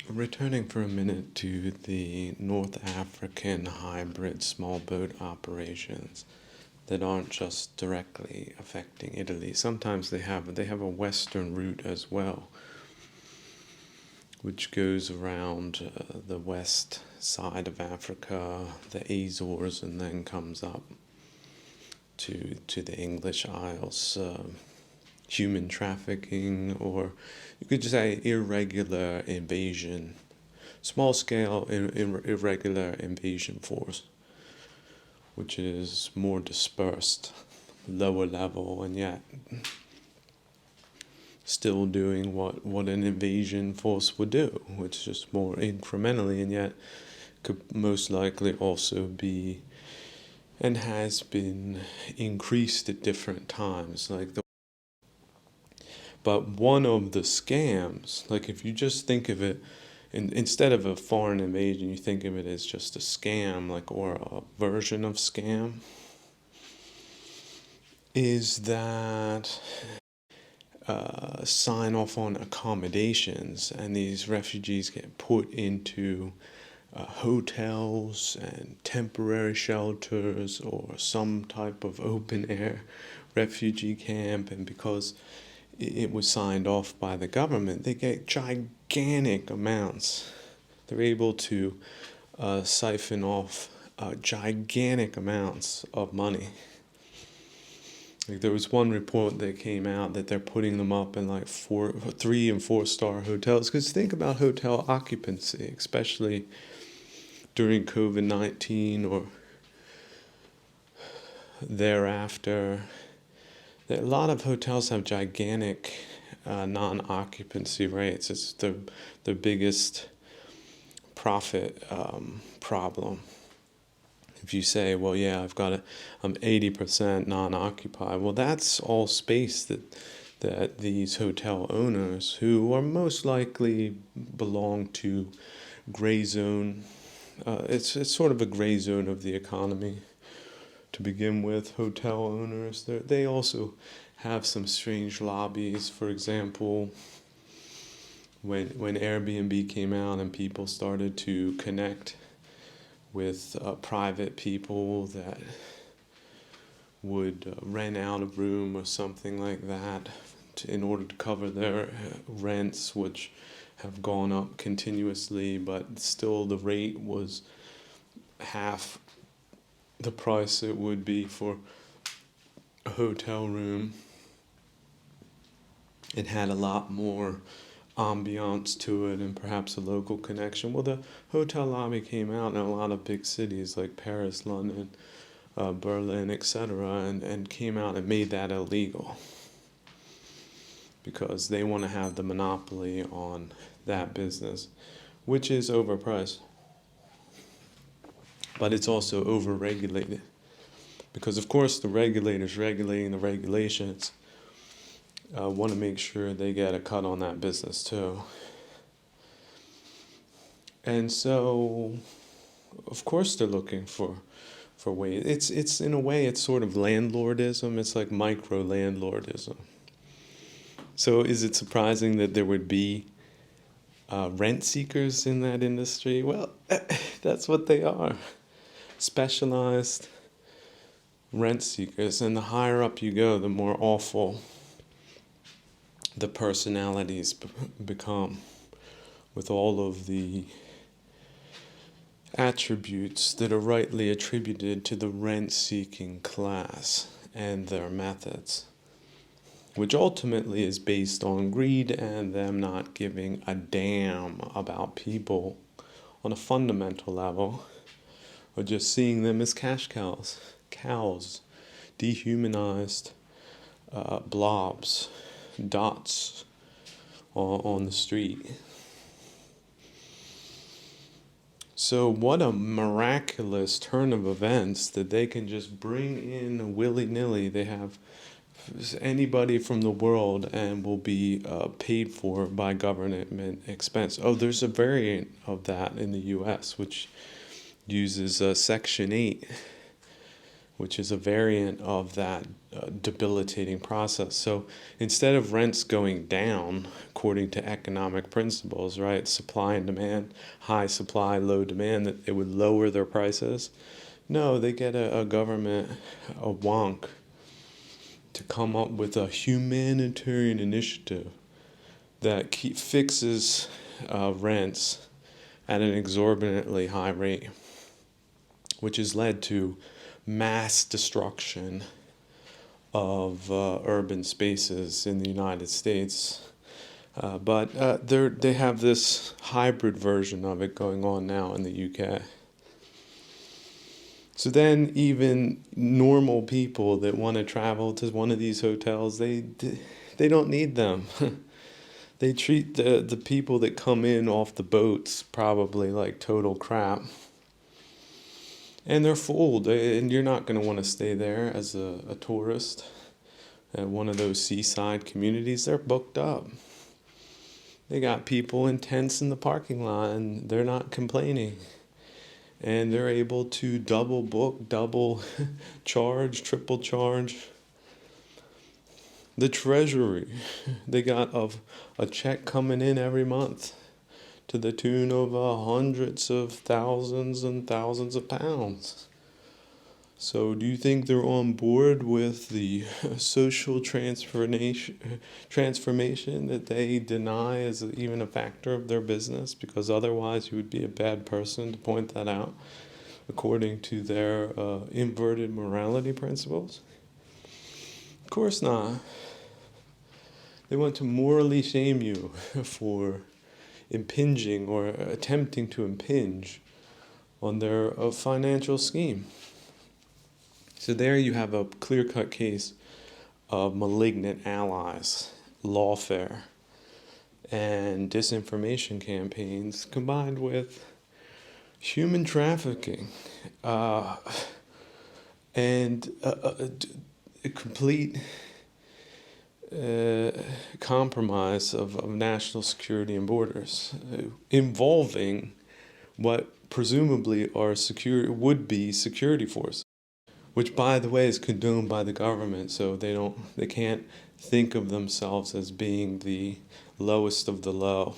Returning for a minute to the North African hybrid small boat operations that aren't just directly affecting Italy. Sometimes they have a western route as well, which goes around the west side of Africa, the Azores, and then comes up to the English Isles. Human trafficking, or you could just say irregular invasion, small scale irregular invasion force, which is more dispersed, lower level, and yet still doing what an invasion force would do, which is just more incrementally, and yet could most likely also be and has been increased at different times. But one of the scams, like if you just think of it, instead of a foreign invasion, you think of it as just a scam, like, or a version of scam, is that sign off on accommodations, and these refugees get put into hotels and temporary shelters or some type of open air refugee camp, and because it was signed off by the government, they get gigantic amounts. They're able to siphon off gigantic amounts of money. Like there was one report that came out that they're putting them up in like 3 and 4 star hotels. Because think about hotel occupancy, especially during COVID-19 or thereafter. A lot of hotels have gigantic non-occupancy rates. It's the biggest profit problem. If you say, well, yeah, I'm 80% non-occupied. Well, that's all space that these hotel owners, who are most likely belong to gray zone. It's sort of a gray zone of the economy to begin with. Hotel owners, they also have some strange lobbies. For example, when Airbnb came out and people started to connect with private people that would rent out a room or something like that in order to cover their rents, which have gone up continuously, but still the rate was half the price it would be for a hotel room. It had a lot more ambiance to it and perhaps a local connection. Well, the hotel lobby came out in a lot of big cities like Paris, London, Berlin, etc., and came out and made that illegal because they want to have the monopoly on that business, which is overpriced. But it's also overregulated because, of course, the regulators regulating the regulations want to make sure they get a cut on that business too. And so, of course, they're looking for ways. It's in a way, it's sort of landlordism. It's like micro landlordism. So, is it surprising that there would be rent seekers in that industry? Well, that's what they are. Specialized rent seekers. And the higher up you go, the more awful the personalities become, with all of the attributes that are rightly attributed to the rent-seeking class and their methods, which ultimately is based on greed and them not giving a damn about people on a fundamental level, or just seeing them as cash cows, dehumanized blobs, dots on the street. So what a miraculous turn of events that they can just bring in willy-nilly. They have anybody from the world and will be paid for by government expense. Oh, there's a variant of that in the U.S. which uses Section 8 which is a variant of that debilitating process. So instead of rents going down according to economic principles, right, supply and demand, high supply, low demand, that it would lower their prices. No, they get a government, a wonk, to come up with a humanitarian initiative that fixes rents at an exorbitantly high rate, which has led to mass destruction of urban spaces in the United States. But they have this hybrid version of it going on now in the UK. So then even normal people that want to travel to one of these hotels, they don't need them. They treat the people that come in off the boats probably like total crap. And they're fooled, and you're not going to want to stay there as a tourist at one of those seaside communities. They're booked up. They got people in tents in the parking lot, and they're not complaining. And they're able to double book, double charge, triple charge. The Treasury, they got a check coming in every month to the tune of hundreds of thousands and thousands of pounds. So do you think they're on board with the social transformation that they deny is even a factor of their business? Because otherwise you would be a bad person to point that out according to their inverted morality principles? Of course not. They want to morally shame you for impinging or attempting to impinge on their financial scheme. So there you have a clear-cut case of malignant allies, lawfare, and disinformation campaigns combined with human trafficking and a complete compromise of national security and borders, involving what presumably are would-be security forces, which, by the way, is condoned by the government, so they can't think of themselves as being the lowest of the low,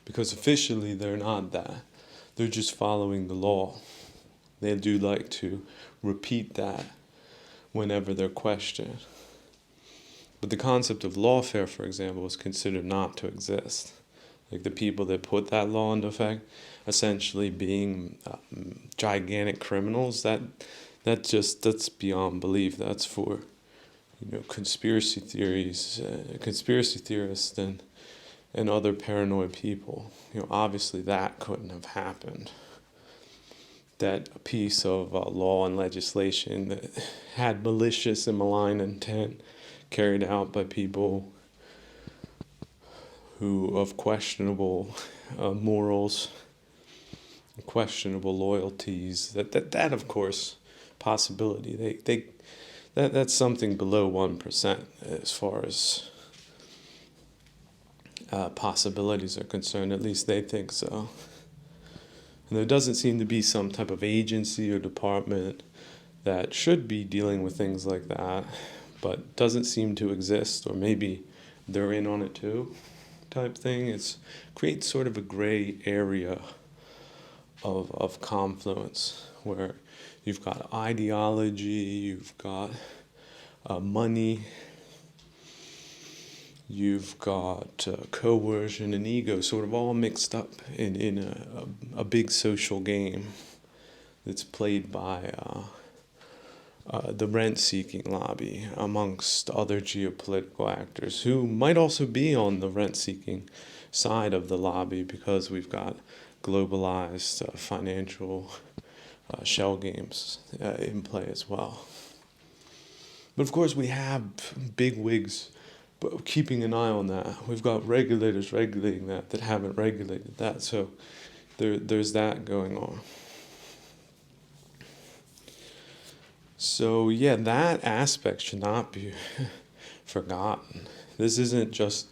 because officially they're not that. They're just following the law. They do like to repeat that whenever they're questioned. But the concept of lawfare, for example, is considered not to exist. Like the people that put that law into effect, essentially being gigantic criminals, that's beyond belief. That's for conspiracy theorists and other paranoid people. Obviously that couldn't have happened. That a piece of law and legislation that had malicious and malign intent carried out by people who of questionable morals, questionable loyalties. That of course possibility. That's something below 1% as far as possibilities are concerned. At least they think so. And there doesn't seem to be some type of agency or department that should be dealing with things like that, but doesn't seem to exist, or maybe they're in on it too, type thing. It creates sort of a gray area of confluence where you've got ideology, you've got money, you've got coercion and ego, sort of all mixed up in a big social game that's played by the rent-seeking lobby, amongst other geopolitical actors who might also be on the rent-seeking side of the lobby, because we've got globalized financial shell games in play as well. But of course we have big wigs keeping an eye on that. We've got regulators regulating that haven't regulated that. So there's that going on. So yeah, that aspect should not be forgotten. This isn't just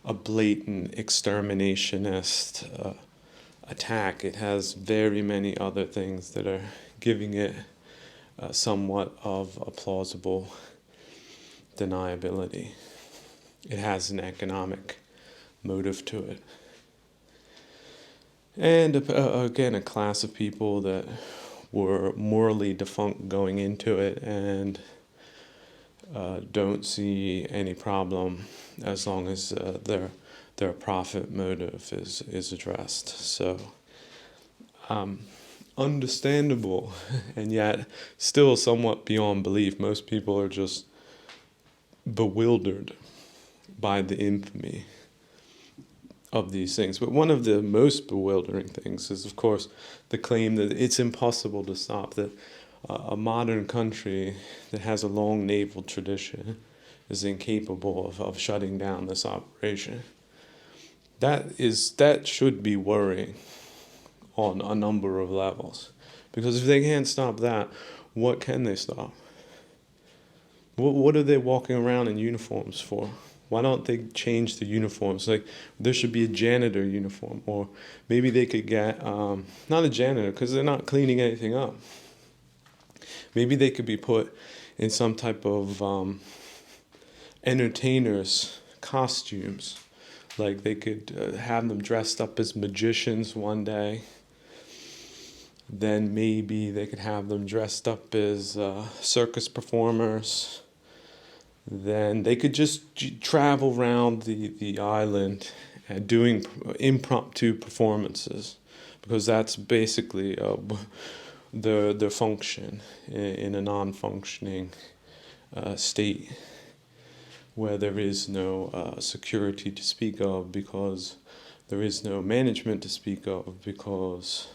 a blatant exterminationist attack. It has very many other things that are giving it somewhat of a plausible deniability. It has an economic motive to it. And again, a class of people that were morally defunct going into it and don't see any problem as long as their profit motive is addressed. So understandable, and yet still somewhat beyond belief. Most people are just bewildered by the infamy of these things. But one of the most bewildering things is, of course, the claim that it's impossible to stop, that a modern country that has a long naval tradition is incapable of shutting down this operation. That should be worrying on a number of levels. Because if they can't stop that, what can they stop? What are they walking around in uniforms for? Why don't they change the uniforms? Like, there should be a janitor uniform, or maybe they could get, not a janitor, because they're not cleaning anything up. Maybe they could be put in some type of entertainers' costumes. Like, they could have them dressed up as magicians one day. Then maybe they could have them dressed up as circus performers. Then they could just travel around the island doing impromptu performances, because that's basically their function in a non-functioning state where there is no security to speak of, because there is no management to speak of, because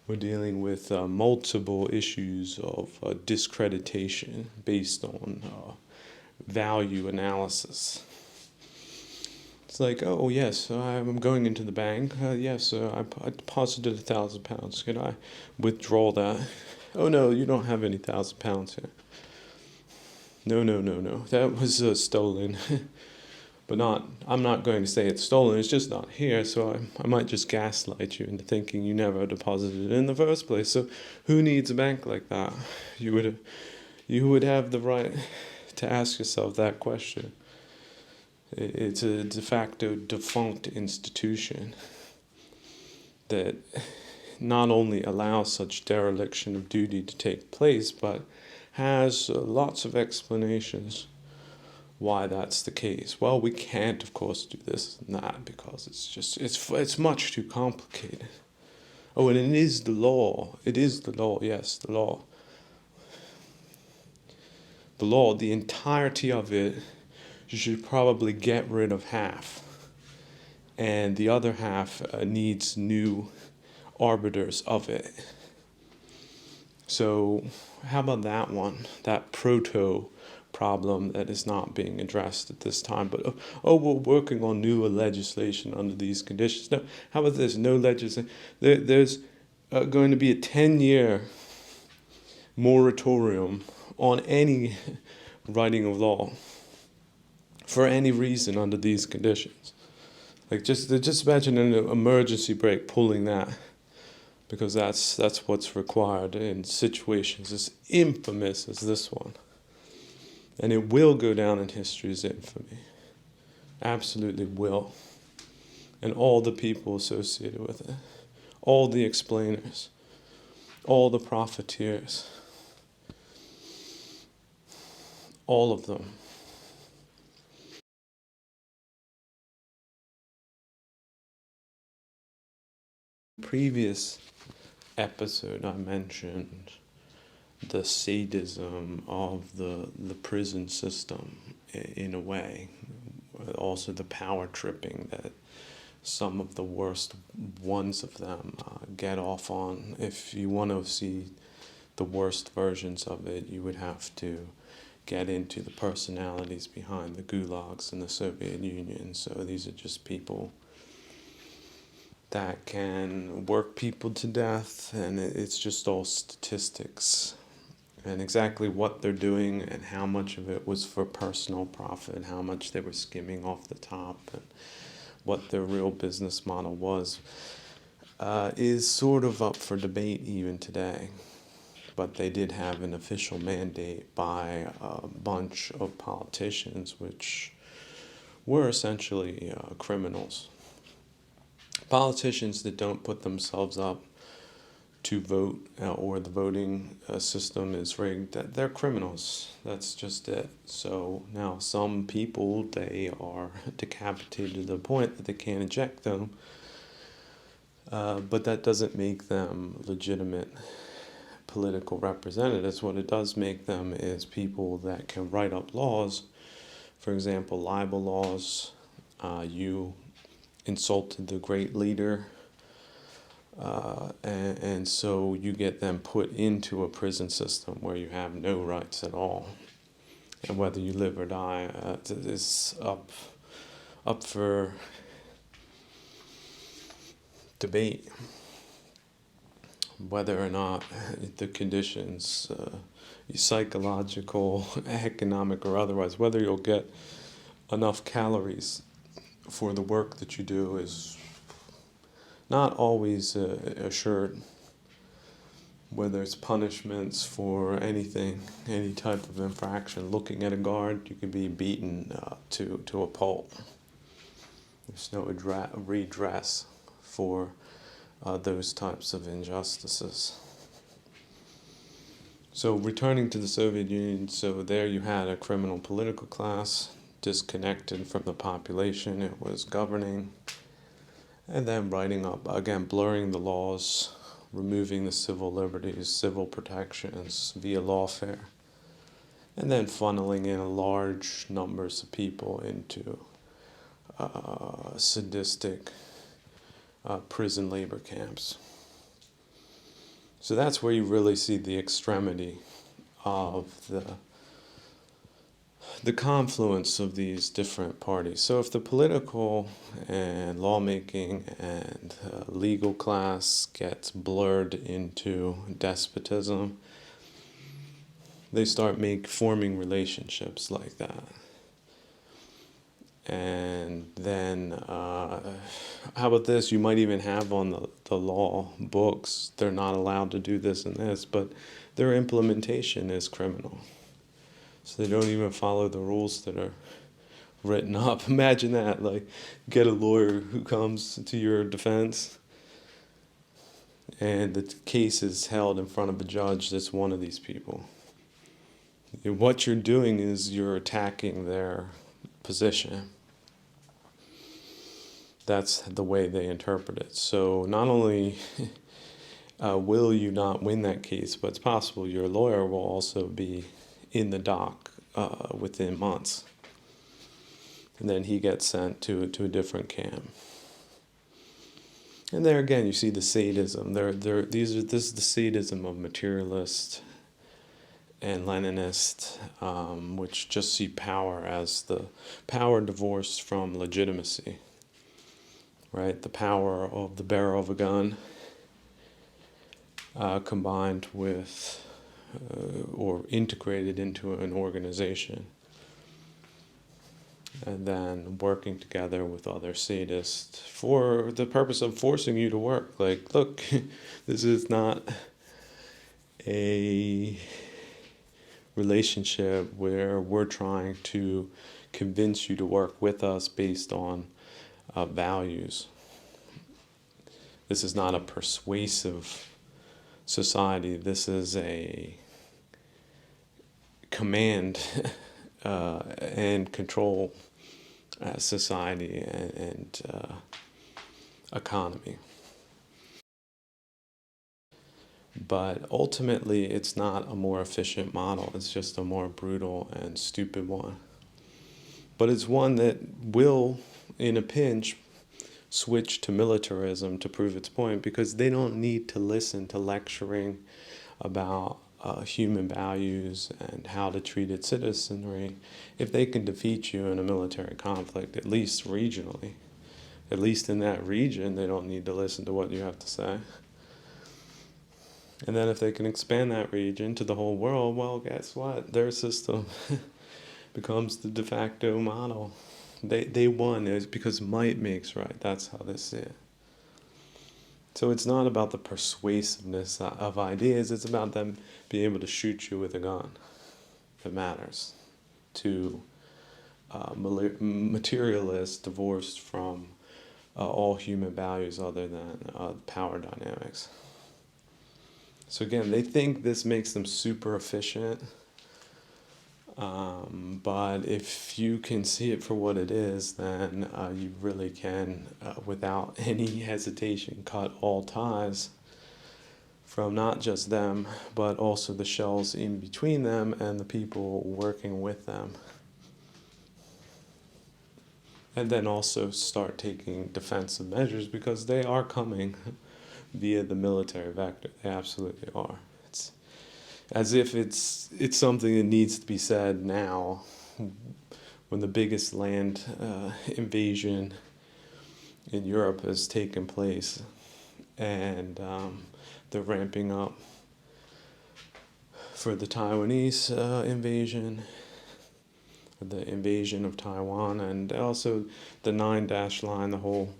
we're dealing with multiple issues of discreditation based on value analysis. It's like, oh yes, I'm going into the bank. Yes, I deposited £1,000. Can I withdraw that? Oh no, you don't have any £1,000 here. No. That was stolen. But I'm not going to say it's stolen. It's just not here. So I might just gaslight you into thinking you never deposited it in the first place. So who needs a bank like that? You would have the right to ask yourself that question. It's a de facto defunct institution that not only allows such dereliction of duty to take place, but has lots of explanations why that's the case. Well, we can't, of course, do this and that because it's much too complicated. Oh, and it is the law. It is the law. Yes, the law. The law, the entirety of it, you should probably get rid of half. And the other half needs new arbiters of it. So how about that one? That proto problem that is not being addressed at this time. But we're working on new legislation under these conditions. No, how about this? No legislation. There's going to be a 10-year moratorium on any writing of law for any reason under these conditions. Like just imagine an emergency brake pulling that, because that's what's required in situations as infamous as this one. And it will go down in history as infamy. Absolutely will. And all the people associated with it, all the explainers, all the profiteers, all of them. Previous episode I mentioned the sadism of the prison system in a way, also the power tripping that some of the worst ones of them get off on. If you want to see the worst versions of it, you would have to get into the personalities behind the gulags in the Soviet Union. So these are just people that can work people to death, and it's just all statistics. And exactly what they're doing and how much of it was for personal profit, how much they were skimming off the top, and what their real business model was, is sort of up for debate even today. but they did have an official mandate by a bunch of politicians, which were essentially criminals. Politicians that don't put themselves up to vote or the voting system is rigged, they're criminals. That's just it. So now some people, they are decapitated to the point that they can't eject them, but that doesn't make them legitimate political representatives. What it does make them is people that can write up laws. For example, libel laws. You insulted the great leader, and so you get them put into a prison system where you have no rights at all, and whether you live or die is up for debate, whether or not the conditions, psychological, economic, or otherwise, whether you'll get enough calories for the work that you do is not always assured. Whether it's punishments for anything, any type of infraction, looking at a guard, you could be beaten to a pulp. There's no redress for those types of injustices. So returning to the Soviet Union, so there you had a criminal political class disconnected from the population it was governing, and then writing up, again, blurring the laws, removing the civil liberties, civil protections via lawfare, and then funneling in large numbers of people into sadistic prison labor camps. So that's where you really see the extremity of the confluence of these different parties. So if the political and lawmaking and legal class gets blurred into despotism, they start forming relationships like that. And then, how about this? You might even have on the law books, they're not allowed to do this and this, but their implementation is criminal. So they don't even follow the rules that are written up. Imagine that, like, get a lawyer who comes to your defense, and the case is held in front of a judge that's one of these people. What you're doing is you're attacking their position. That's the way they interpret it. So not only will you not win that case, but it's possible your lawyer will also be in the dock within months. And then he gets sent to a different camp. And there again, you see the sadism. This is the sadism of materialist and Leninist, which just see power as the power divorced from legitimacy, right? The power of the barrel of a gun combined with or integrated into an organization, and then working together with other sadists for the purpose of forcing you to work. Like, look, this is not a relationship where we're trying to convince you to work with us based on values. This is not a persuasive society. This is a command and control society and economy. But ultimately, it's not a more efficient model. It's just a more brutal and stupid one. But it's one that will, in a pinch, switch to militarism to prove its point, because they don't need to listen to lecturing about human values and how to treat its citizenry if they can defeat you in a military conflict, at least regionally. At least in that region, they don't need to listen to what you have to say. And then if they can expand that region to the whole world, well, guess what? Their system becomes the de facto model. They won. It's because might makes right. That's how they see it. So it's not about the persuasiveness of ideas, it's about them being able to shoot you with a gun that matters to materialists divorced from all human values other than power dynamics. So again, they think this makes them super efficient, but if you can see it for what it is, then you really can, without any hesitation, cut all ties from not just them, but also the shells in between them and the people working with them. And then also start taking defensive measures because they are coming via the military vector. They absolutely are. It's as if it's something that needs to be said now when the biggest land invasion in Europe has taken place, and they're ramping up for the Taiwanese invasion, the invasion of Taiwan, and also the 9-line, the whole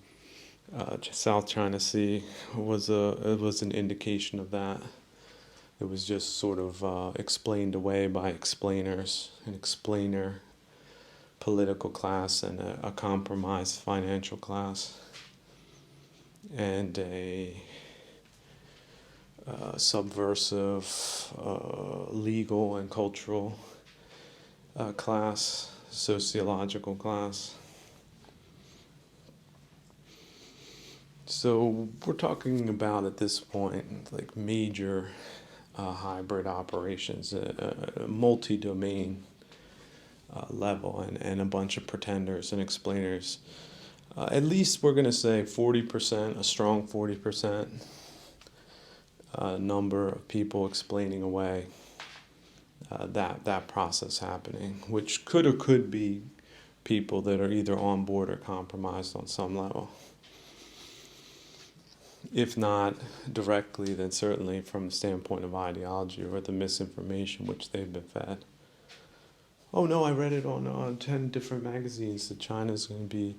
South China Sea was an indication of that. It was just sort of explained away by explainers, an explainer political class and a compromised financial class, and a subversive legal and cultural class, sociological class. So we're talking about at this point like major hybrid operations, a multi-domain level, and a bunch of pretenders and explainers. At least we're going to say 40%, a strong 40% number of people explaining away that process happening, which could be people that are either on board or compromised on some level. If not directly, then certainly from the standpoint of ideology or the misinformation which they've been fed. Oh no, I read it on 10 different magazines that China's going to be,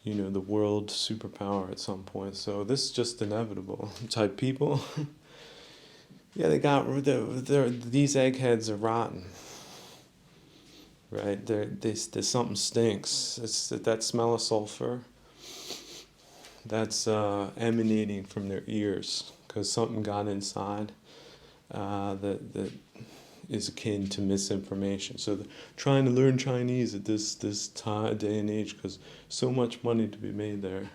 the world superpower at some point. So this is just inevitable type people. Yeah, these eggheads are rotten, right? There's something stinks. It's that smell of sulfur that's emanating from their ears because something got inside that is akin to misinformation. So they're trying to learn Chinese at this day and age because so much money to be made there.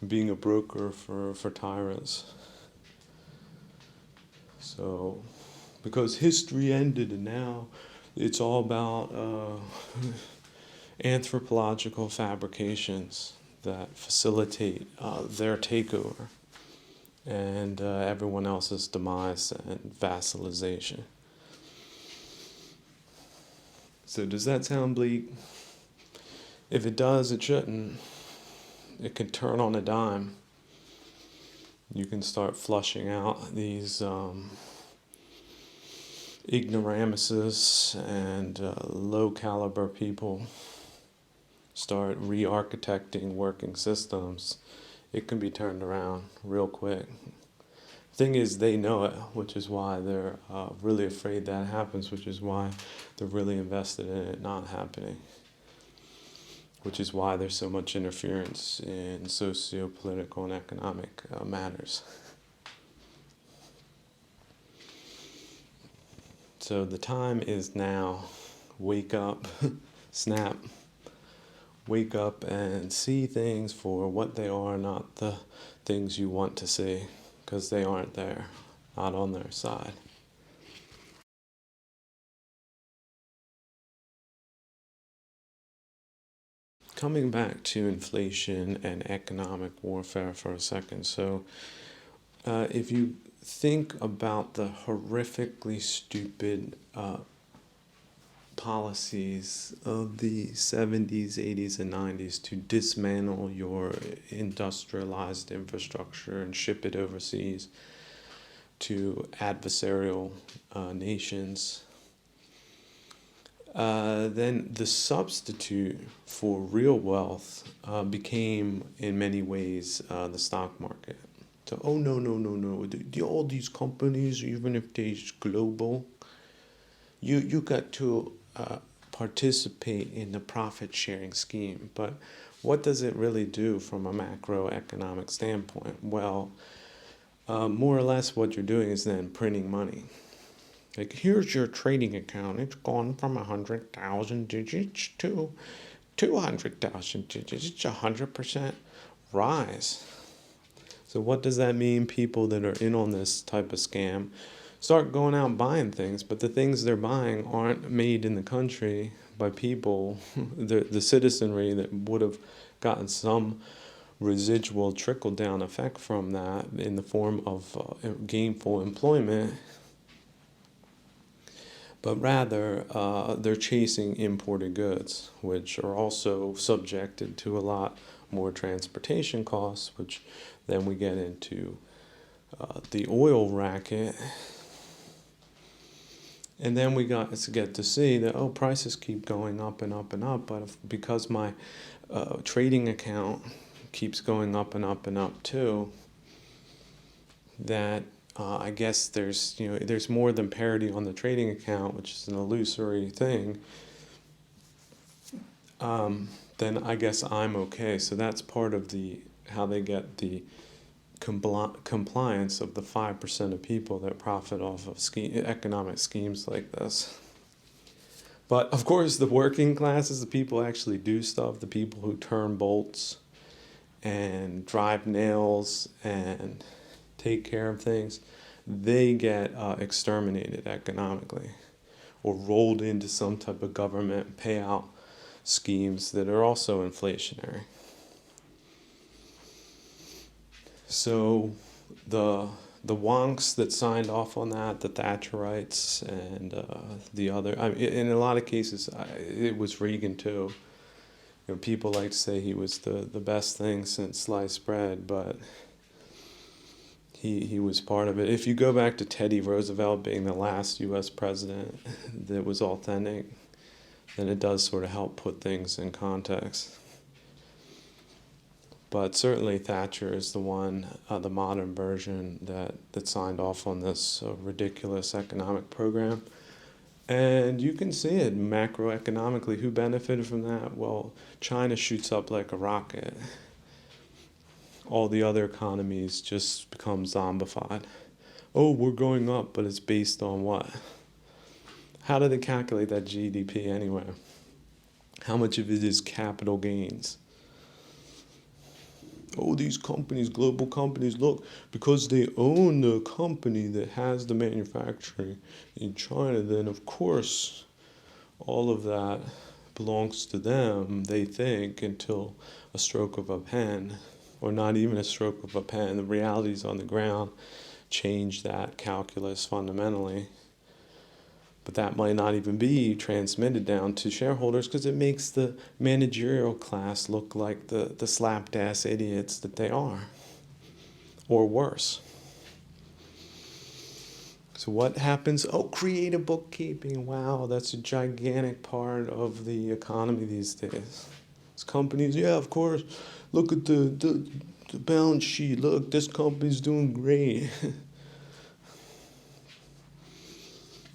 Being a broker for tyrants. So, because history ended and now it's all about anthropological fabrications that facilitate their takeover and everyone else's demise and vassalization. So does that sound bleak? If it does, it shouldn't. It can turn on a dime. You can start flushing out these ignoramuses and low caliber people. Start re-architecting working systems. It can be turned around real quick. Thing is, they know it, which is why they're really afraid that happens, which is why they're really invested in it not happening. Which is why there's so much interference in socio-political and economic matters. So the time is now. Wake up, snap. Wake up and see things for what they are, not the things you want to see, because they aren't there, not on their side. Coming back to inflation and economic warfare for a second. So if you think about the horrifically stupid policies of the 70s, 80s, and 90s to dismantle your industrialized infrastructure and ship it overseas to adversarial nations, Then the substitute for real wealth became, in many ways, the stock market. So, oh no, no, no, no! All these companies, even if they're global, you got to participate in the profit sharing scheme. But what does it really do from a macroeconomic standpoint? Well, more or less, what you're doing is then printing money. Like, here's your trading account. It's gone from 100,000 digits to 200,000 digits. It's 100% rise. So what does that mean? People that are in on this type of scam start going out buying things, but the things they're buying aren't made in the country by people, the citizenry that would have gotten some residual trickle down effect from that in the form of gainful employment. But rather, they're chasing imported goods, which are also subjected to a lot more transportation costs, which then we get into the oil racket. And then we get to see that, oh, prices keep going up and up and up, but because my trading account keeps going up and up and up too, that I guess there's more than parity on the trading account, which is an illusory thing. Then I guess I'm okay. So that's part of how they get the compliance of the 5% of people that profit off of economic schemes like this. But of course, the working classes, the people who actually do stuff, the people who turn bolts and drive nails and take care of things, they get exterminated economically or rolled into some type of government payout schemes that are also inflationary. So the wonks that signed off on that, the Thatcherites and the other, I mean, in a lot of cases, it was Reagan too. People like to say he was the best thing since sliced bread, but he was part of it. If you go back to Teddy Roosevelt being the last U.S. president that was authentic, then it does sort of help put things in context. But certainly Thatcher is the one, the modern version that signed off on this ridiculous economic program. And you can see it macroeconomically. Who benefited from that? Well, China shoots up like a rocket. All the other economies just become zombified. Oh, we're going up, but it's based on what? How do they calculate that GDP anyway? How much of it is capital gains? Oh, these companies, global companies, look, because they own the company that has the manufacturing in China, then of course all of that belongs to them, they think, until a stroke of a pen, or not even a stroke of a pen. The realities on the ground change that calculus fundamentally. But that might not even be transmitted down to shareholders because it makes the managerial class look like the slapped-ass idiots that they are, or worse. So what happens? Oh, creative bookkeeping. Wow, that's a gigantic part of the economy these days. It's companies, yeah, of course. Look at the balance sheet. Look, this company's doing great.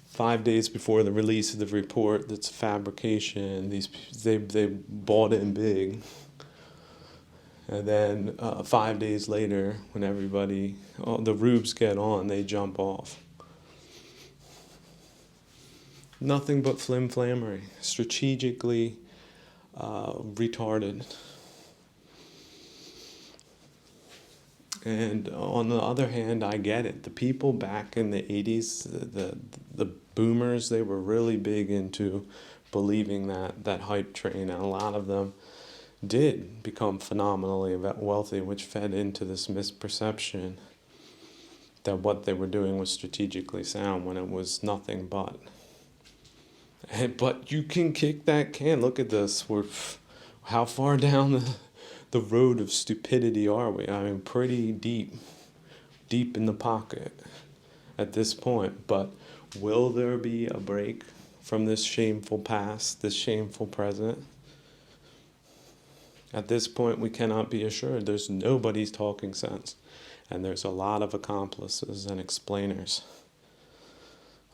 5 days before the release of the report, that's fabrication. They bought in big, and then 5 days later, when the rubes get on, they jump off. Nothing but flim-flammery, strategically retarded. And on the other hand, I get it. The people back in the 80s, the boomers, they were really big into believing that hype train, and a lot of them did become phenomenally wealthy, which fed into this misperception that what they were doing was strategically sound when it was nothing but. But you can kick that can. Look at this. How far down the road of stupidity are we? I mean, pretty deep in the pocket at this point. But will there be a break from this shameful past, this shameful present. At this point, we cannot be assured. There's nobody's talking sense. And there's a lot of accomplices and explainers.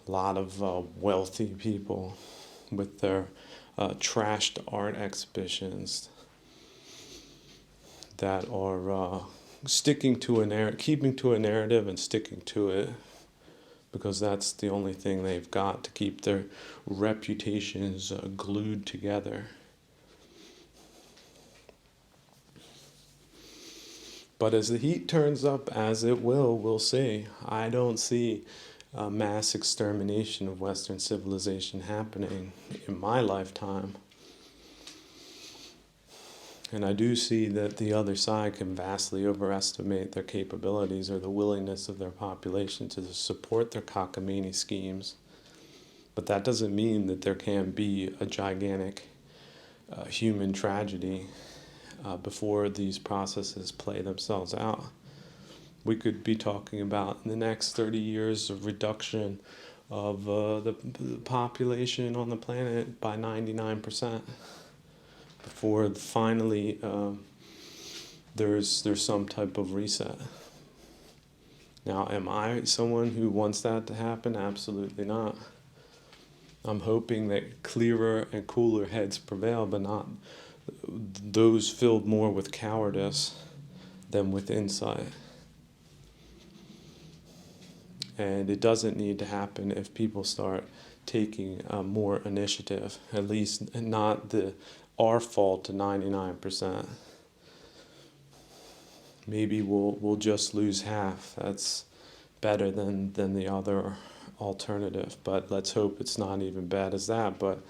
A lot of wealthy people with their trashed art exhibitions that are sticking to keeping to a narrative and sticking to it, because that's the only thing they've got to keep their reputations glued together. But as the heat turns up, as it will, we'll see. I don't see mass extermination of Western civilization happening in my lifetime. And I do see that the other side can vastly overestimate their capabilities or the willingness of their population to support their cockamamie schemes. But that doesn't mean that there can't be a gigantic human tragedy before these processes play themselves out. We could be talking about in the next 30 years of reduction of the population on the planet by 99%. Before finally there's some type of reset. Now, am I someone who wants that to happen? Absolutely not. I'm hoping that clearer and cooler heads prevail, but not those filled more with cowardice than with insight. And it doesn't need to happen if people start taking more initiative, at least not our fault to 99%. Maybe we'll just lose half. That's better than the other alternative, but let's hope it's not even bad as that. But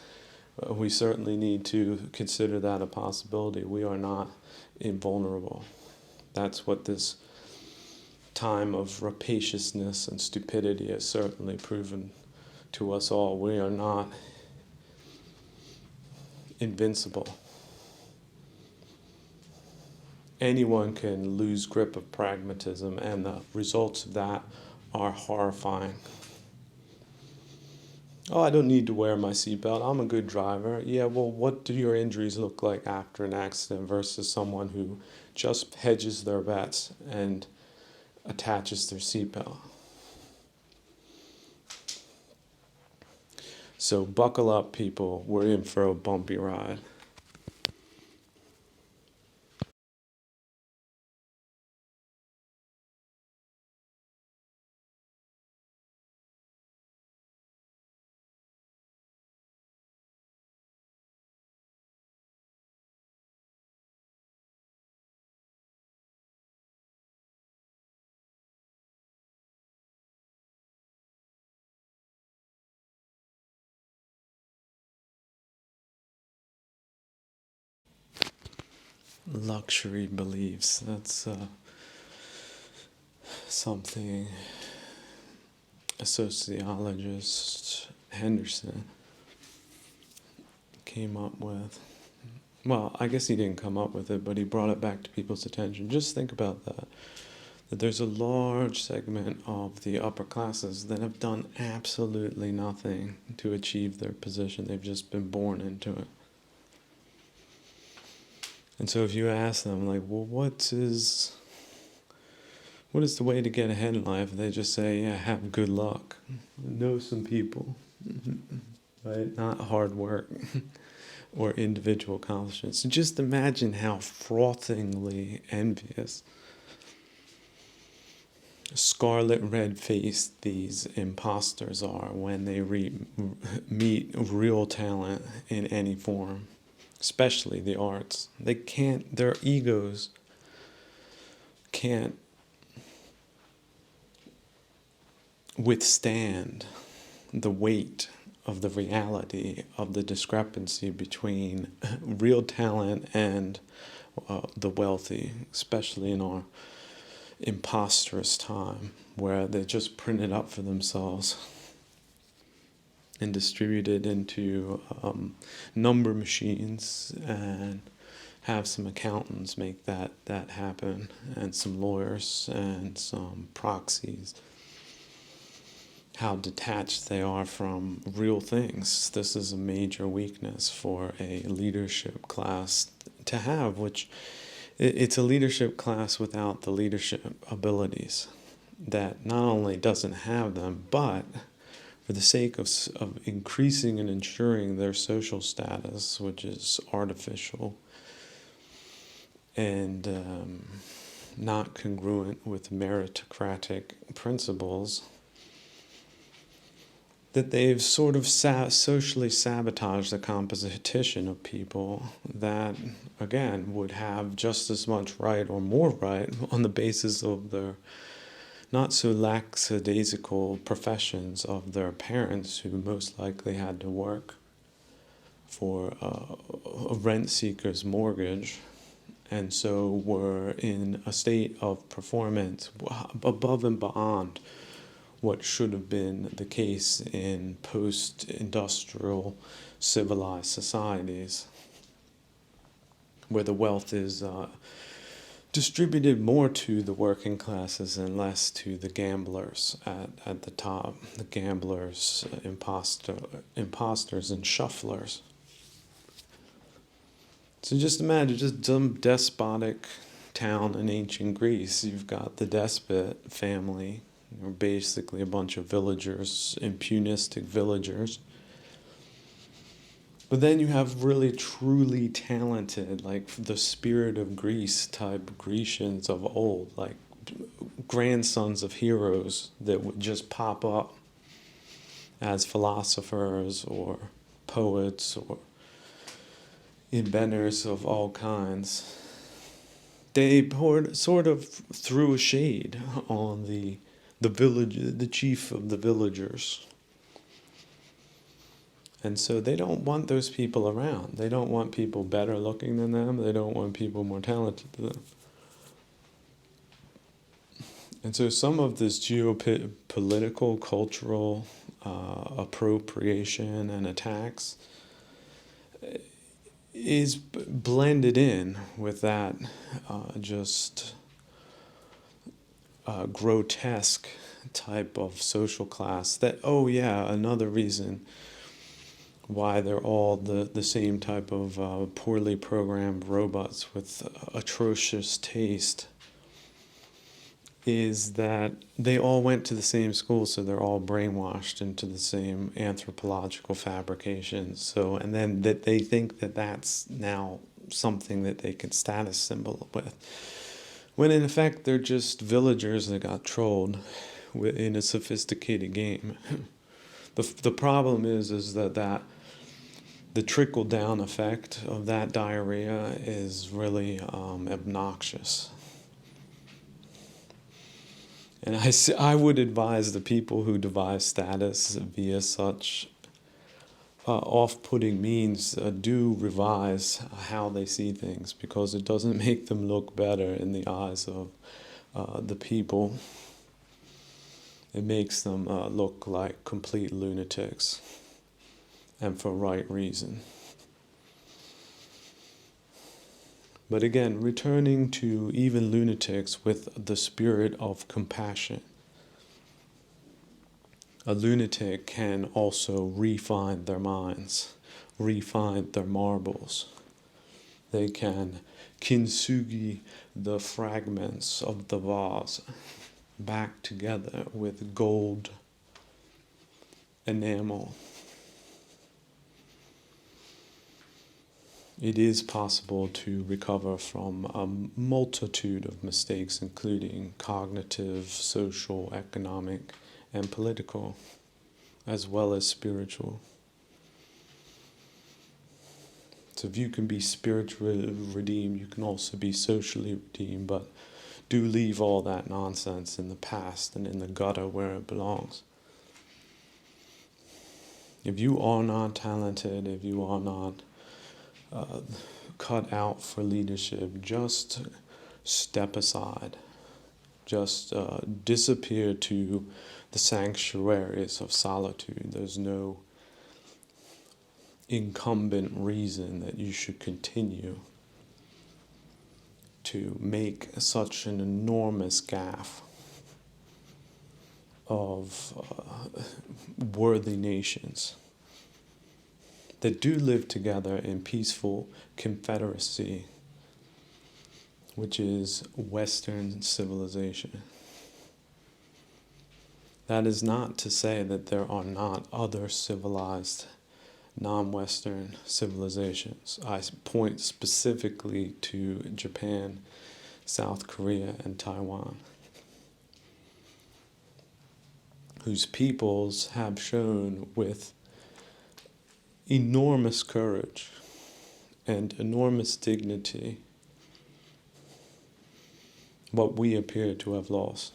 we certainly need to consider that a possibility. We are not invulnerable. That's what this time of rapaciousness and stupidity has certainly proven to us all. We are not invincible. Anyone can lose grip of pragmatism, and the results of that are horrifying. Oh, I don't need to wear my seatbelt. I'm a good driver. Yeah, well, what do your injuries look like after an accident versus someone who just hedges their bets and attaches their seatbelt? So buckle up, people. We're in for a bumpy ride. Luxury beliefs. That's something a sociologist, Henderson, came up with. Well, I guess he didn't come up with it, but he brought it back to people's attention. Just think about that. That there's a large segment of the upper classes that have done absolutely nothing to achieve their position. They've just been born into it. And so if you ask them, like, well, what is the way to get ahead in life? They just say, yeah, have good luck. Know some people, right? Not hard work or individual accomplishments. So just imagine how frothingly envious, scarlet red-faced these imposters are when they meet real talent in any form, especially the arts. Their egos can't withstand the weight of the reality of the discrepancy between real talent and the wealthy, especially in our imposterous time where they just print it up for themselves and distribute it into number machines and have some accountants make that happen, and some lawyers and some proxies. how detached they are from real things. This is a major weakness for a leadership class to have, which it's a leadership class without the leadership abilities that not only doesn't have them, but for the sake of increasing and ensuring their social status, which is artificial and not congruent with meritocratic principles, that they've sort of socially sabotaged the composition of people that, again, would have just as much right or more right on the basis of their not so lackadaisical professions of their parents, who most likely had to work for a rent seeker's mortgage, and so were in a state of performance above and beyond what should have been the case in post-industrial civilized societies, where the wealth is distributed more to the working classes and less to the gamblers at the top, the gamblers, imposters, and shufflers. So just imagine just some despotic town in ancient Greece. You've got the despot family, or basically a bunch of villagers, impunistic villagers. But then you have really truly talented, like the spirit of Greece type Grecians of old, like grandsons of heroes that would just pop up as philosophers or poets or inventors of all kinds. They sort of threw a shade on the village, the chief of the villagers. And so they don't want those people around. They don't want people better looking than them. They don't want people more talented than them. And so some of this geopolitical, cultural appropriation and attacks is blended in with that just grotesque type of social class that, oh yeah, another reason why they're all the same type of poorly programmed robots with atrocious taste is that they all went to the same school, so they're all brainwashed into the same anthropological fabrications. So, and then that they think that that's now something that they can status symbol with, when in effect they're just villagers that got trolled in a sophisticated game. The problem is that the trickle down effect of that diarrhea is really obnoxious. And I would advise the people who devise status via such off-putting means do revise how they see things, because it doesn't make them look better in the eyes of the people. It makes them look like complete lunatics, and for right reason. But again, returning to even lunatics with the spirit of compassion. A lunatic can also refine their minds, refine their marbles. They can kintsugi the fragments of the vase back together with gold enamel. It is possible to recover from a multitude of mistakes, including cognitive, social, economic, and political, as well as spiritual. So if you can be spiritually redeemed, you can also be socially redeemed, but do leave all that nonsense in the past and in the gutter where it belongs. If you are not talented, if you are not cut out for leadership, just step aside. Just disappear to the sanctuaries of solitude. There's no incumbent reason that you should continue to make such an enormous gaffe of worthy nations that do live together in peaceful confederacy, which is Western civilization. That is not to say that there are not other civilized non-Western civilizations. I point specifically to Japan, South Korea, and Taiwan, whose peoples have shown with enormous courage and enormous dignity what we appear to have lost,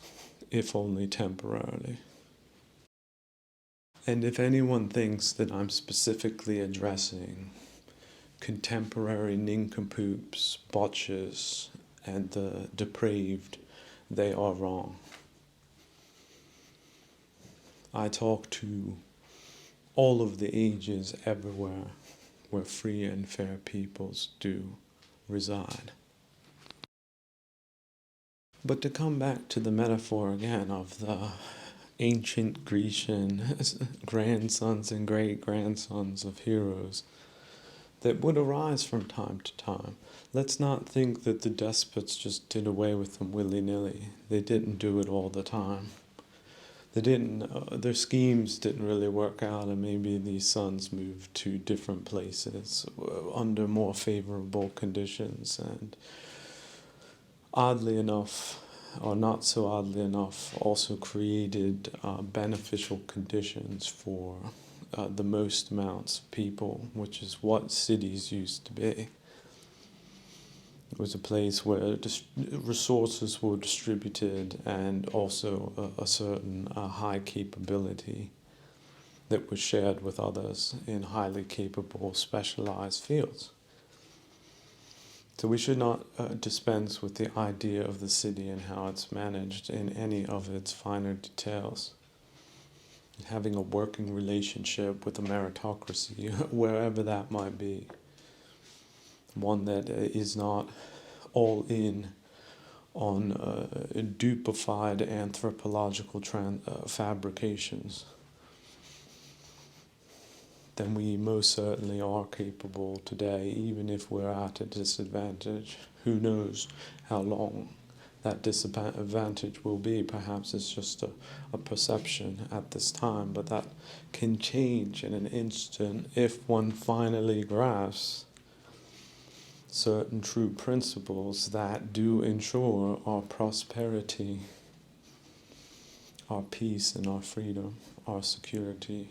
if only temporarily. And if anyone thinks that I'm specifically addressing contemporary nincompoops, botches, and the depraved, they are wrong. I talk to all of the ages everywhere where free and fair peoples do reside. But to come back to the metaphor again of the ancient Grecian grandsons and great-grandsons of heroes that would arise from time to time, let's not think that the despots just did away with them willy-nilly. They didn't do it all the time. Their schemes didn't really work out, and maybe these sons moved to different places under more favorable conditions, and oddly enough, or not so oddly enough, also created beneficial conditions for the most amounts of people, which is what cities used to be. It was a place where resources were distributed, and also a certain high capability that was shared with others in highly capable, specialized fields. So we should not dispense with the idea of the city and how it's managed in any of its finer details. Having a working relationship with a meritocracy, wherever that might be. One that is not all in on dupified anthropological fabrications, then we most certainly are capable today, even if we're at a disadvantage. Who knows how long that disadvantage will be? Perhaps it's just a perception at this time, but that can change in an instant if one finally grasps certain true principles that do ensure our prosperity, our peace and our freedom, our security,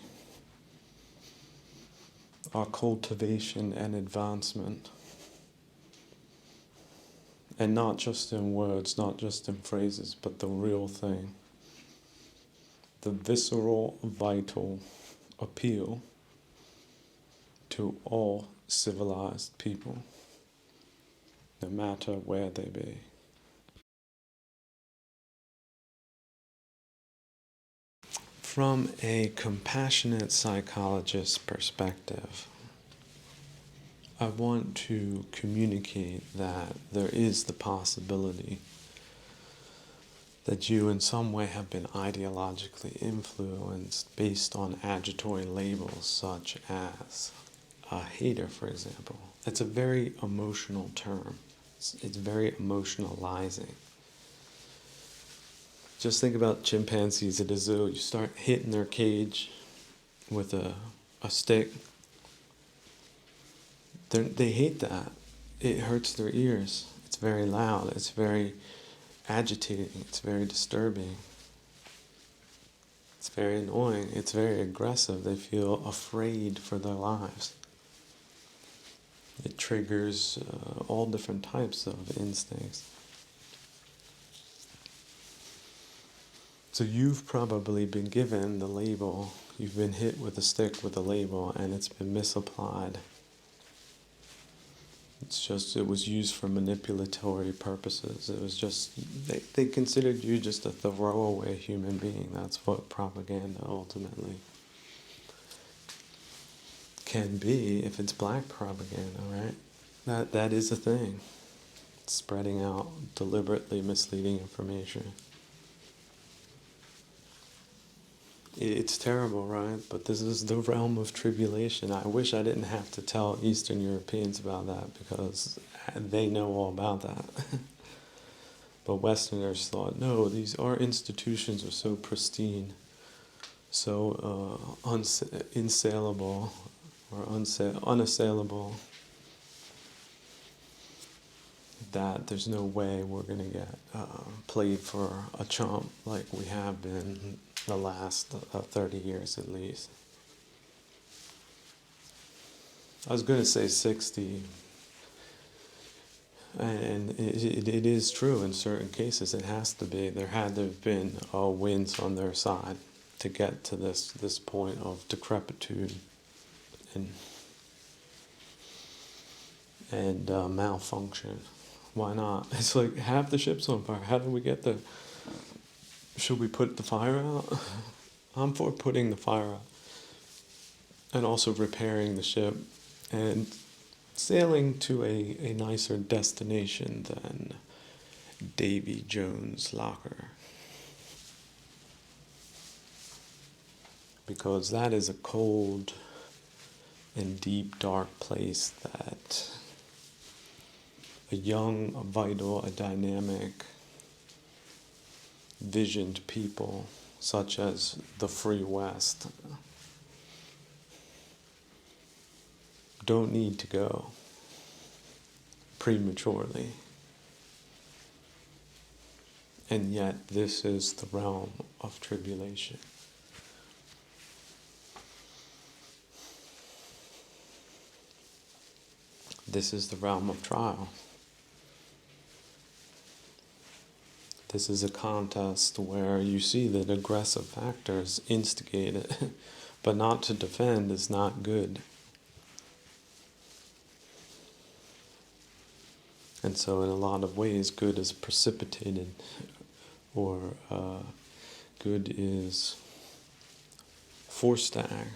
our cultivation and advancement. And not just in words, not just in phrases, but the real thing. The visceral, vital appeal to all civilized people, no matter where they be. From a compassionate psychologist perspective, I want to communicate that there is the possibility that you in some way have been ideologically influenced based on agitory labels such as a hater, for example. It's a very emotional term. It's very emotionalizing. Just think about chimpanzees at a zoo. You start hitting their cage with a stick. They hate that. It hurts their ears. It's very loud. It's very agitating. It's very disturbing. It's very annoying. It's very aggressive. They feel afraid for their lives. It triggers all different types of instincts. So you've probably been given the label, you've been hit with a stick with a label, and it's been misapplied. It was used for manipulatory purposes. It was just, they considered you just a throwaway human being. That's what propaganda ultimately can be if it's black propaganda, right? That is a thing. It's spreading out deliberately misleading information. It's terrible, right? But this is the realm of tribulation. I wish I didn't have to tell Eastern Europeans about that because they know all about that. But Westerners thought, no, our institutions are so pristine, so insaleable or unassailable that there's no way we're going to get played for a chump like we have been the last 30 years at least. I was going to say 60, and it is true in certain cases. It has to be. There had to have been wins on their side to get to this point of decrepitude and malfunction. Why not? It's like half the ship's on fire. How do we get there? Should we put the fire out? I'm for putting the fire out. And also repairing the ship and sailing to a nicer destination than Davy Jones' locker. Because that is a cold and deep, dark place that a young, a vital, a dynamic, visioned people such as the Free West don't need to go prematurely. And yet this is the realm of tribulation. This is the realm of trial. This is a contest where you see that aggressive factors instigate it, but not to defend is not good. And so in a lot of ways, good is precipitated, or good is forced to act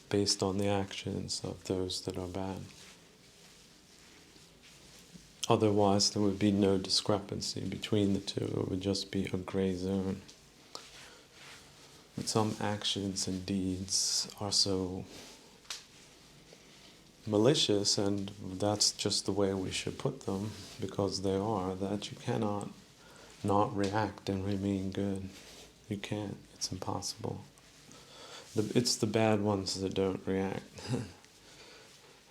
based on the actions of those that are bad. Otherwise, there would be no discrepancy between the two. It would just be a gray zone. But some actions and deeds are so malicious, and that's just the way we should put them, because they are, that you cannot not react and remain good. You can't. It's impossible. It's the bad ones that don't react.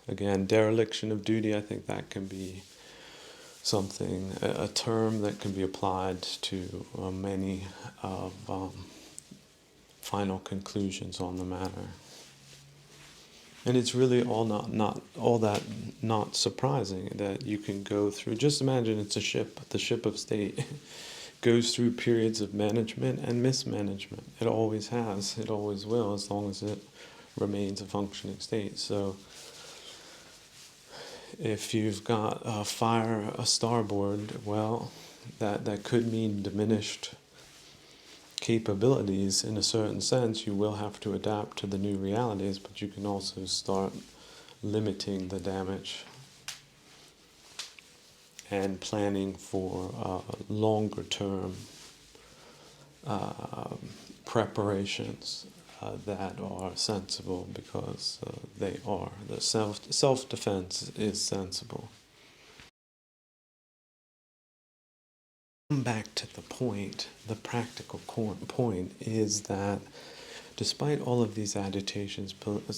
Again, dereliction of duty, I think that can be something, a term that can be applied to many of final conclusions on the matter. And it's really not all that not surprising that you can go through. Just imagine it's a ship, the ship of state, goes through periods of management and mismanagement. It always has, it always will, as long as it remains a functioning state. So if you've got a fire a starboard, well, that could mean diminished capabilities in a certain sense. You will have to adapt to the new realities, but you can also start limiting the damage and planning for longer term preparations that are sensible, because they are. The self-defense is sensible. Back to the point, the practical point is that despite all of these agitations,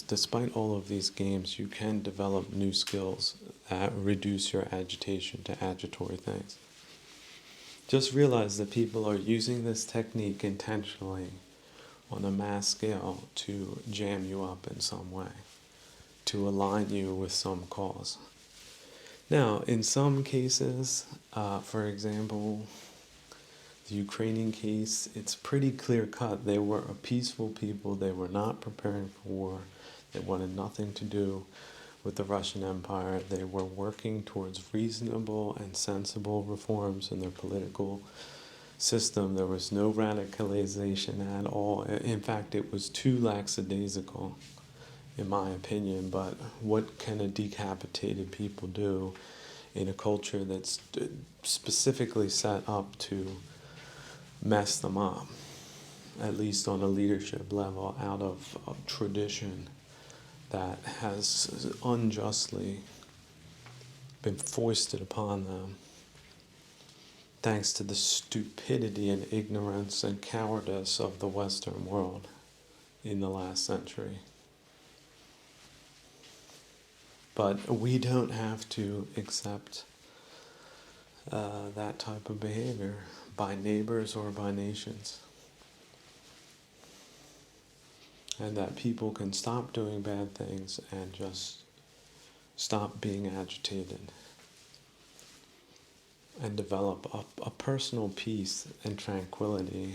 despite all of these games, you can develop new skills that reduce your agitation to agitatory things. Just realize that people are using this technique intentionally on a mass scale to jam you up in some way, to align you with some cause. Now, in some cases, for example, the Ukrainian case, it's pretty clear-cut. They were a peaceful people. They were not preparing for war. They wanted nothing to do with the Russian Empire. They were working towards reasonable and sensible reforms in their political system. There was no radicalization at all. In fact, it was too lackadaisical, in my opinion. But what can a decapitated people do in a culture that's specifically set up to mess them up? at least on a leadership level, out of tradition that has unjustly been foisted upon them, thanks to the stupidity and ignorance and cowardice of the Western world in the last century. But we don't have to accept that type of behavior by neighbors or by nations. And that people can stop doing bad things and just stop being agitated and develop a personal peace and tranquility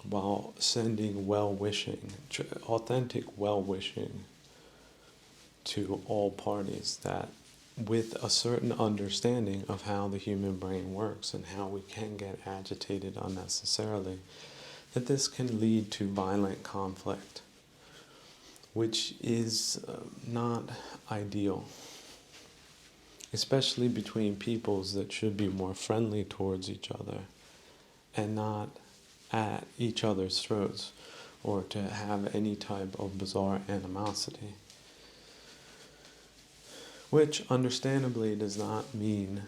while sending well-wishing, authentic well-wishing to all parties, that with a certain understanding of how the human brain works and how we can get agitated unnecessarily, that this can lead to violent conflict, which is not ideal, especially between peoples that should be more friendly towards each other and not at each other's throats or to have any type of bizarre animosity. Which understandably does not mean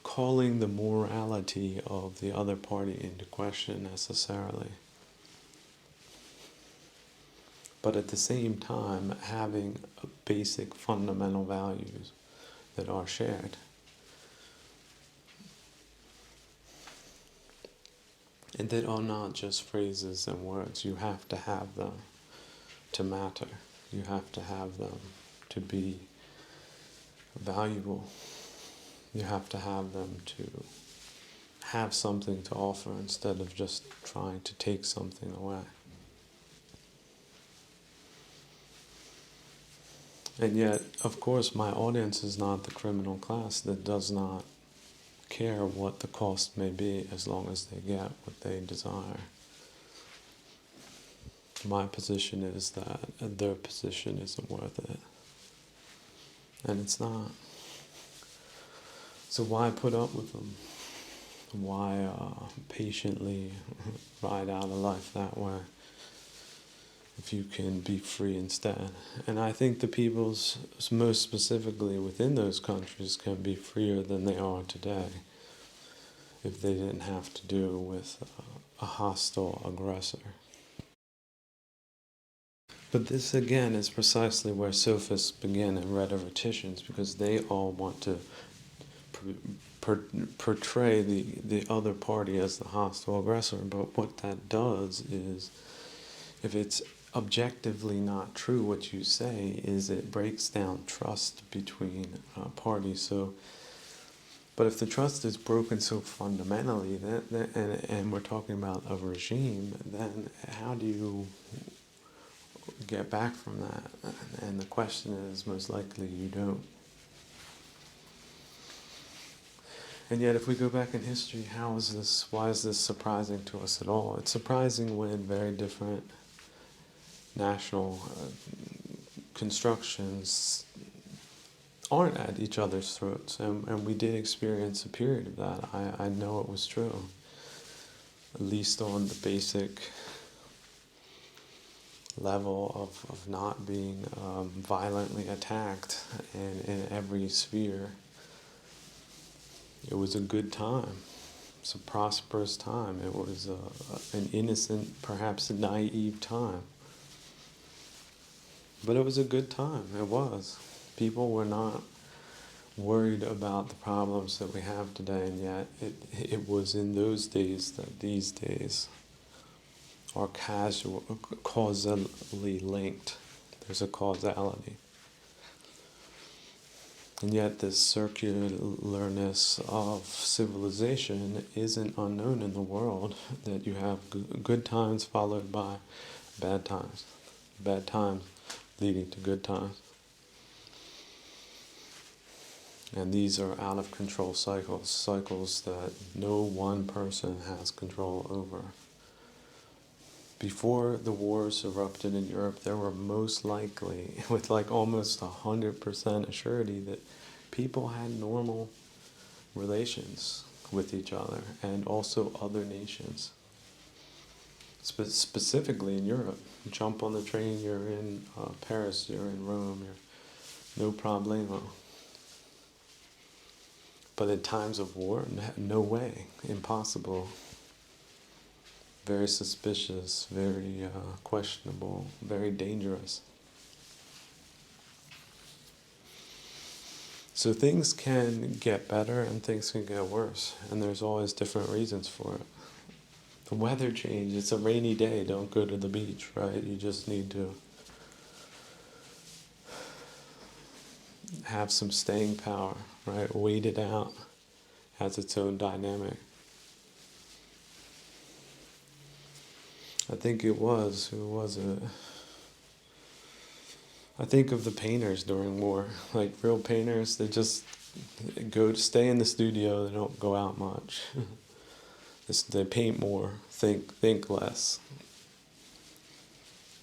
calling the morality of the other party into question necessarily. But at the same time, having basic fundamental values that are shared. And that are not just phrases and words. You have to have them to matter. You have to have them to be valuable. You have to have them to have something to offer instead of just trying to take something away. And yet, of course, my audience is not the criminal class that does not care what the cost may be as long as they get what they desire. My position is that their position isn't worth it. And it's not. So why put up with them? Why patiently ride out a life that way if you can be free instead? And I think the peoples, most specifically within those countries, can be freer than they are today if they didn't have to deal with a hostile aggressor. But this again is precisely where sophists begin and rhetoricians, because they all want to portray the other party as the hostile aggressor. But what that does is, if it's objectively not true what you say, is it breaks down trust between parties. So, but if the trust is broken so fundamentally, and we're talking about a regime, then how do you get back from that? And the question is, most likely you don't. And yet, if we go back in history, why is this surprising to us at all? It's surprising when very different national constructions aren't at each other's throats. And we did experience a period of that. I know it was true, at least on the basic level of not being violently attacked in every sphere. It was a good time. It's a prosperous time. It was an innocent, perhaps a naive time. But it was a good time. It was. People were not worried about the problems that we have today, and yet it was in those days that these days are causally linked. There's a causality. And yet this circularness of civilization isn't unknown in the world, that you have good times followed by bad times leading to good times. And these are out of control cycles that no one person has control over. Before the wars erupted in Europe, there were most likely, with like almost 100% assurity, that people had normal relations with each other and also other nations. specifically in Europe. You jump on the train, you're in Paris, you're in Rome, you're no problemo. But in times of war, no way, impossible. Very suspicious, very questionable, very dangerous. So things can get better and things can get worse, and there's always different reasons for it. The weather change, it's a rainy day, don't go to the beach, right? You just need to have some staying power, right? Wait it out, has its own dynamic. I think who was it? I think of the painters during war, like real painters, they just go to stay in the studio, they don't go out much. They paint more, think less.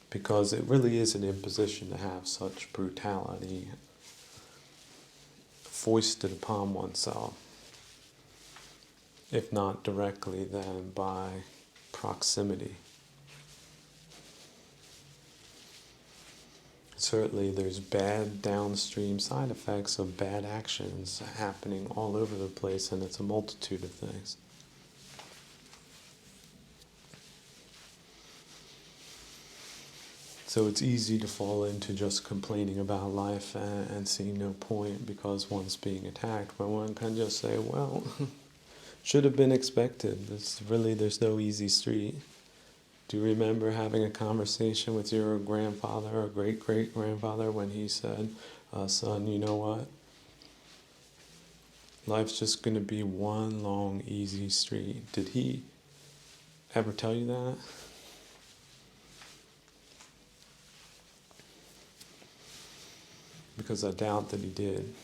Because it really is an imposition to have such brutality foisted upon oneself. If not directly, then by proximity. Certainly there's bad downstream side effects of bad actions happening all over the place, and it's a multitude of things. So it's easy to fall into just complaining about life and seeing no point because one's being attacked, when one can just say, well, should have been expected. There's no easy street. Do you remember having a conversation with your grandfather or great-great-grandfather when he said, son, you know what? Life's just going to be one long, easy street. Did he ever tell you that? Because I doubt that he did.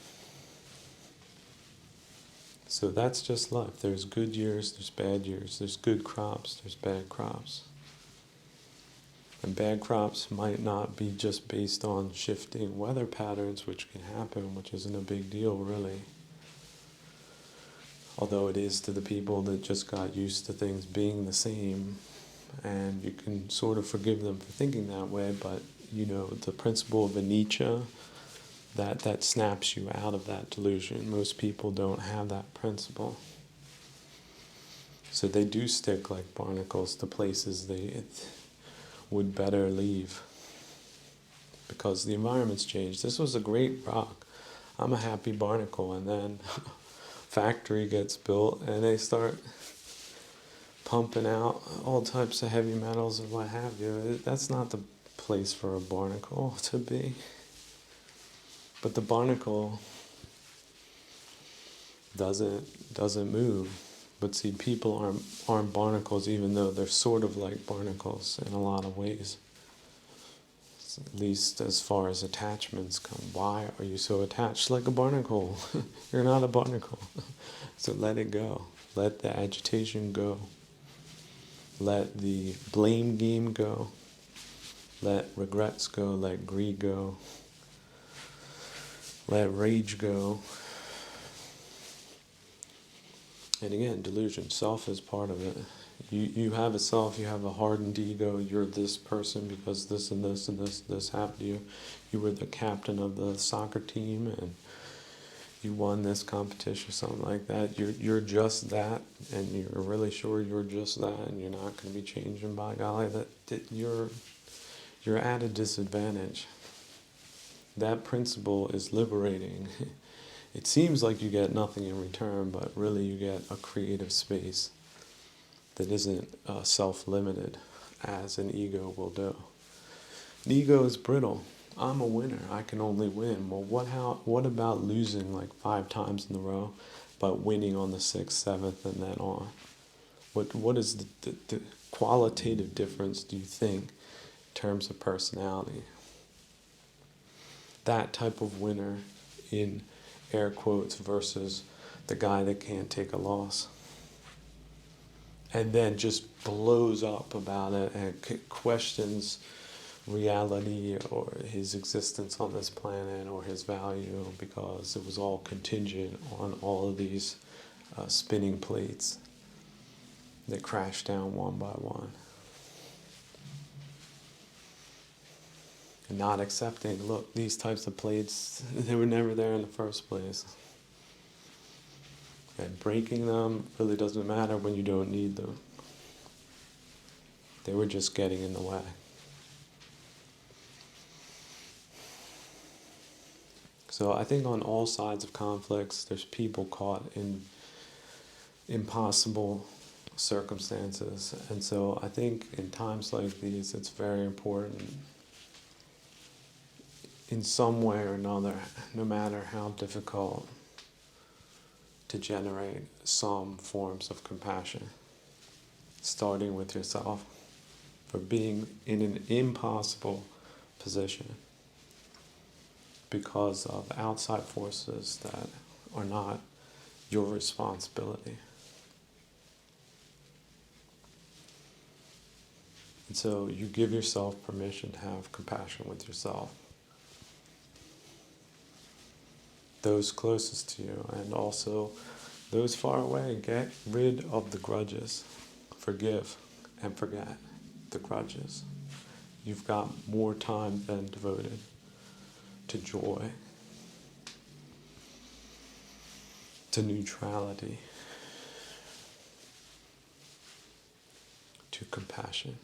So that's just life. There's good years, there's bad years. There's good crops, there's bad crops. And bad crops might not be just based on shifting weather patterns, which can happen, which isn't a big deal, really. Although it is to the people that just got used to things being the same. And you can sort of forgive them for thinking that way, but, you know, the principle of anicca, that snaps you out of that delusion. Most people don't have that principle. So they do stick like barnacles to places they would better leave because the environment's changed. This was a great rock. I'm a happy barnacle, and then factory gets built and they start pumping out all types of heavy metals and what have you. That's not the place for a barnacle to be. But the barnacle doesn't move. But see, people aren't barnacles, even though they're sort of like barnacles in a lot of ways. At least as far as attachments come. Why are you so attached like a barnacle? You're not a barnacle. So let it go. Let the agitation go. Let the blame game go. Let regrets go. Let greed go. Let rage go. And again, delusion. Self is part of it. You have a self, you have a hardened ego, you're this person because this and this and this happened to you. You were the captain of the soccer team and you won this competition or something like that. You're just that, and you're really sure you're just that, and you're not going to be changing by golly. That you're at a disadvantage. That principle is liberating. It seems like you get nothing in return, but really you get a creative space that isn't self-limited, as an ego will do. An ego is brittle. I'm a winner. I can only win. Well, what about losing like 5 times in a row, but winning on the 6th, 7th, and then on? What is the qualitative difference, do you think, in terms of personality? That type of winner in air quotes versus the guy that can't take a loss and then just blows up about it and questions reality or his existence on this planet or his value because it was all contingent on all of these spinning plates that crashed down one by one. and not accepting, look, these types of plates, they were never there in the first place. And breaking them really doesn't matter when you don't need them. They were just getting in the way. So I think on all sides of conflicts, there's people caught in impossible circumstances. And so I think in times like these, it's very important, in some way or another, no matter how difficult, to generate some forms of compassion, starting with yourself, for being in an impossible position because of outside forces that are not your responsibility. And so you give yourself permission to have compassion with yourself, those closest to you, and also those far away. Get rid of the grudges. Forgive and forget the grudges. You've got more time than devoted to joy, to neutrality, to compassion.